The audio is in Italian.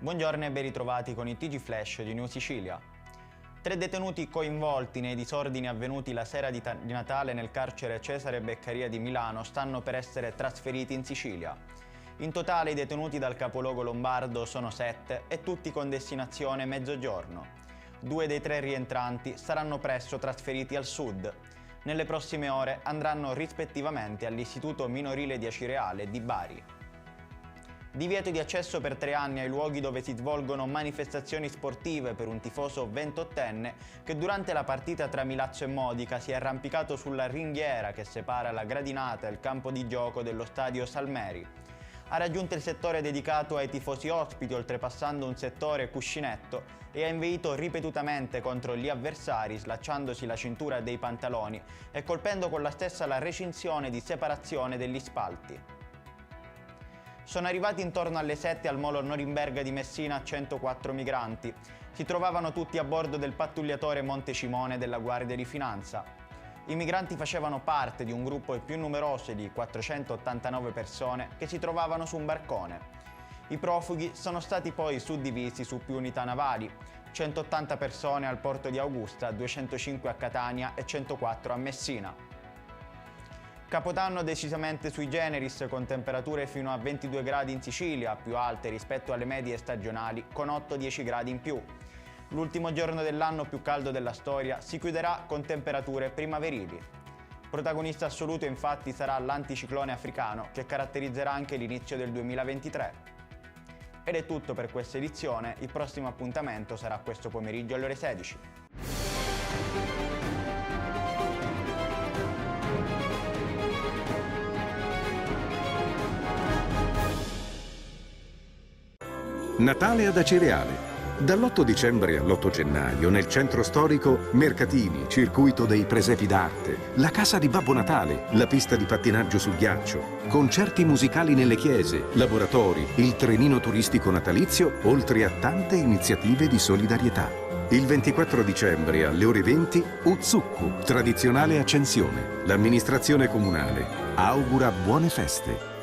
Buongiorno e ben ritrovati con il TG Flash di New Sicilia. 3 detenuti coinvolti nei disordini avvenuti la sera di Natale nel carcere Cesare Beccaria di Milano stanno per essere trasferiti in Sicilia. In totale i detenuti dal capoluogo lombardo sono 7 e tutti con destinazione Mezzogiorno. 2 dei 3 rientranti saranno presto trasferiti al sud. Nelle prossime ore andranno rispettivamente all'Istituto Minorile di Acireale di Bari. Divieto di accesso per 3 anni ai luoghi dove si svolgono manifestazioni sportive per un tifoso 28enne che durante la partita tra Milazzo e Modica si è arrampicato sulla ringhiera che separa la gradinata e il campo di gioco dello stadio Salmeri. Ha raggiunto il settore dedicato ai tifosi ospiti oltrepassando un settore cuscinetto e ha inveito ripetutamente contro gli avversari slacciandosi la cintura dei pantaloni e colpendo con la stessa la recinzione di separazione degli spalti. Sono arrivati intorno alle 7 al molo Norimberga di Messina 104 migranti. Si trovavano tutti a bordo del pattugliatore Montecimone della Guardia di Finanza. I migranti facevano parte di un gruppo più numeroso di 489 persone che si trovavano su un barcone. I profughi sono stati poi suddivisi su più unità navali, 180 persone al porto di Augusta, 205 a Catania e 104 a Messina. Capodanno decisamente sui generis, con temperature fino a 22 gradi in Sicilia, più alte rispetto alle medie stagionali, con 8-10 gradi in più. L'ultimo giorno dell'anno più caldo della storia si chiuderà con temperature primaverili. Protagonista assoluto infatti sarà l'anticiclone africano, che caratterizzerà anche l'inizio del 2023. Ed è tutto per questa edizione, il prossimo appuntamento sarà questo pomeriggio alle ore 16. Natale ad Acireale. Dall'8 dicembre all'8 gennaio nel centro storico mercatini, circuito dei presepi d'arte, la casa di Babbo Natale, la pista di pattinaggio sul ghiaccio, concerti musicali nelle chiese, laboratori, il trenino turistico natalizio, oltre a tante iniziative di solidarietà. Il 24 dicembre alle ore 20 Uzzukku, tradizionale accensione. L'amministrazione comunale augura buone feste.